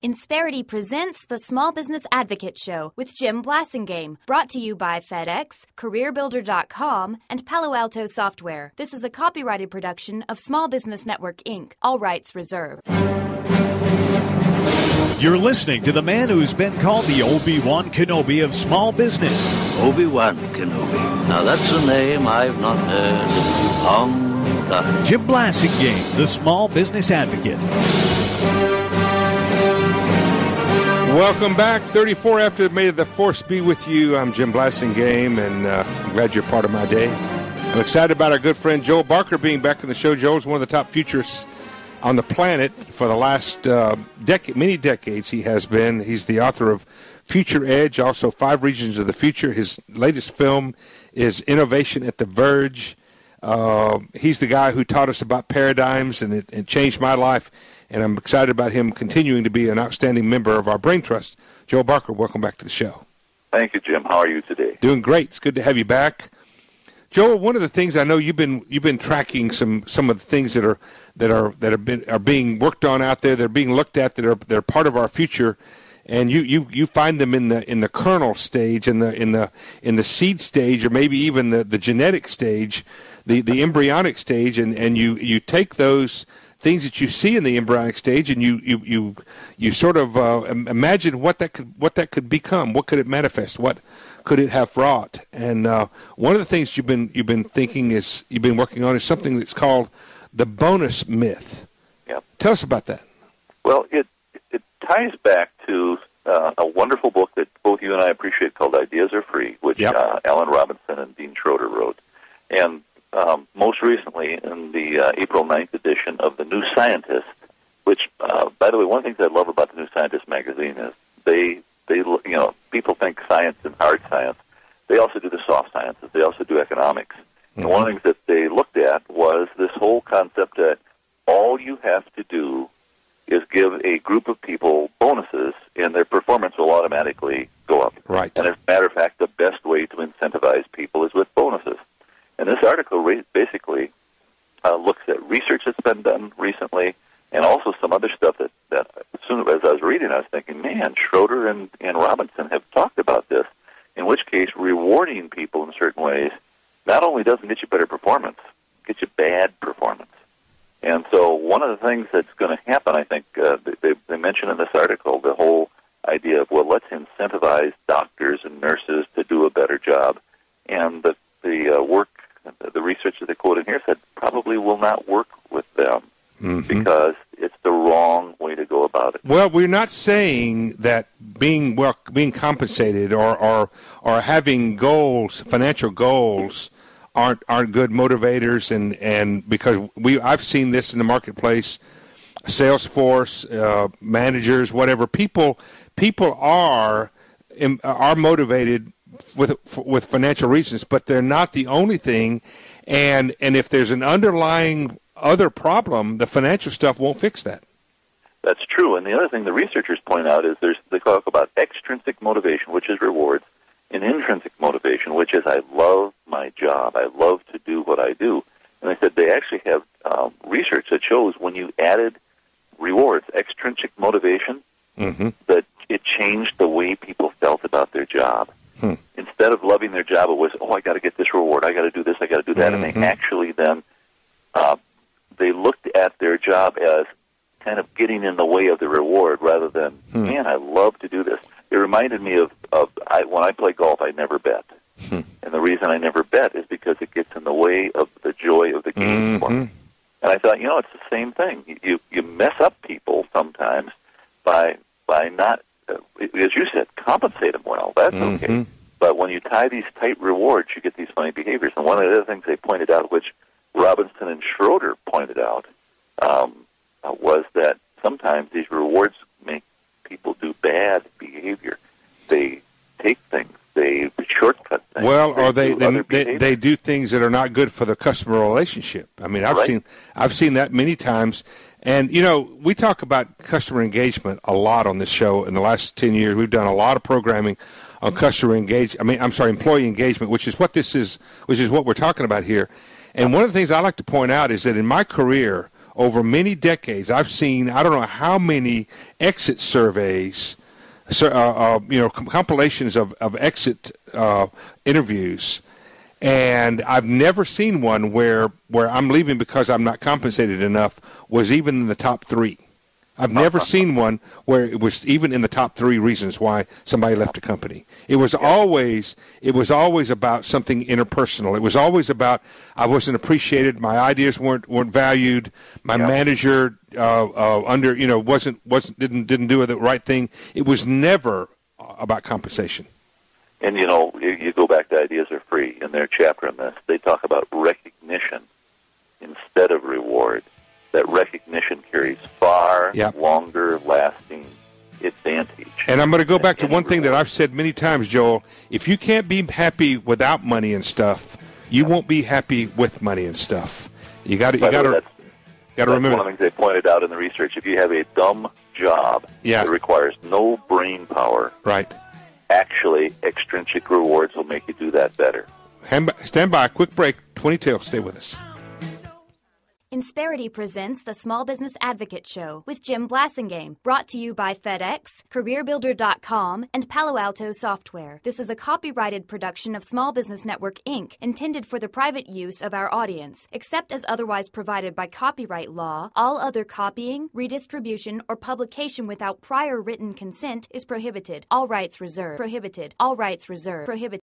Insperity presents the Small Business Advocate Show with Jim Blasingame, brought to you by FedEx, CareerBuilder.com, and Palo Alto Software. This is a copyrighted production of Small Business Network, Inc., all rights reserved. You're listening to the man who's been called the Obi-Wan Kenobi of small business. Obi-Wan Kenobi. Now that's a name I've not heard in a long time. Jim Blasingame, the Small Business Advocate. Welcome back. 34 after. May the force be with you. I'm Jim Blasingame, and I'm glad you're part of my day. I'm excited about our good friend Joel Barker being back on the show. Joel's one of the top futurists on the planet for the last many decades. He has been. He's the author of Future Edge, also 5 Regions of the Future. His latest film is Innovation at the Verge. He's the guy who taught us about paradigms, and it changed my life. And I'm excited about him continuing to be an outstanding member of our Brain Trust. Joel Barker, welcome back to the show. Thank you, Jim. How are you today? Doing great. It's good to have you back. Joel, one of the things I know you've been tracking some of the things that are being worked on out there. They're being looked at. They're part of our future, and you find them in the kernel stage, in the seed stage, or maybe even the genetic stage, the embryonic stage, and you take those things that you see in the embryonic stage, and you sort of imagine what that could become. What could it manifest? What could it have wrought? And one of the things you've been working on is something that's called the bonus myth. Yep. Tell us about that. Well, it ties back to a wonderful book that both you and I appreciate called Ideas Are Free, which Alan Robinson and Dean Schroeder wrote, and most recently in the April 9th edition of The New Scientist, which, by the way, one of the things I love about The New Scientist magazine is they people think science and hard science. They also do the soft sciences. They also do economics. Mm-hmm. And one of the things that they looked at was this whole concept that all you have to do is give a group of people bonuses, and their performance will automatically go up. Right. And as a matter of fact, the best way to incentivize people is with bonuses. And this article basically looks at research that's been done recently, and also some other stuff that as soon as I was reading, I was thinking, man, Schroeder and Robinson have talked about this, in which case rewarding people in certain ways not only doesn't get you better performance, it gets you bad performance. And so one of the things that's going to happen, I think, they mention in this article, the whole idea of, well, let's incentivize doctors and nurses to do a better job. And the research that they quote in here said probably will not work with them because it's the wrong way to go about it. Well, we're not saying that being compensated or having goals, financial goals, aren't good motivators, and because I've seen this in the marketplace, Salesforce, managers, whatever, people are motivated with financial reasons, but they're not the only thing. And if there's an underlying other problem, the financial stuff won't fix that. That's true. And the other thing the researchers point out is they talk about extrinsic motivation, which is rewards, and intrinsic motivation, which is I love my job. I love to do what I do. And they said they actually have research that shows when you added rewards, extrinsic motivation, that it changed the way people felt about their job. Instead of loving their job, it was, I got to get this reward, I got to do this, I got to do that. And they actually then, they looked at their job as kind of getting in the way of the reward rather than, man, I love to do this. It reminded me of when I play golf, I never bet. And the reason I never bet is because it gets in the way of the joy of the game for me. And I thought, it's the same thing. You mess up people sometimes by not, as you said, compensate them well. That's okay. But when you tie these tight rewards, you get these funny behaviors. And one of the other things they pointed out, which Robinson and Schroeder pointed out, was that sometimes these rewards make people do bad behavior. They take things, they shortcut things. Well, or they do things that are not good for the customer relationship. I mean, I've seen that many times. And, we talk about customer engagement a lot on this show. In the last 10 years, we've done a lot of programming on employee engagement, which is what this is, which is what we're talking about here. And one of the things I like to point out is that in my career, over many decades, I've seen, I don't know how many exit surveys, compilations of exit interviews, and I've never seen one where I'm leaving because I'm not compensated enough was even in the top 3. I've never seen one where it was even in the top 3 reasons why somebody left a company. It was always about something interpersonal. It was always about I wasn't appreciated, my ideas weren't valued, my manager didn't do the right thing. It was never about compensation. And you go back to Ideas Are Free in their chapter on this. They talk about recognition instead of reward. That recognition carries far longer lasting advantage. And I'm going to go back to one thing that I've said many times, Joel. If you can't be happy without money and stuff, you won't be happy with money and stuff. You got to remember. That's one of the things they pointed out in the research. If you have a dumb job that requires no brain power, actually extrinsic rewards will make you do that better. Stand by. Quick break. 22. Stay with us. Insperity presents the Small Business Advocate Show with Jim Blasingame, brought to you by FedEx, CareerBuilder.com, and Palo Alto Software. This is a copyrighted production of Small Business Network, Inc., intended for the private use of our audience. Except as otherwise provided by copyright law, all other copying, redistribution, or publication without prior written consent is prohibited. All rights reserved. Prohibited. All rights reserved. Prohibited.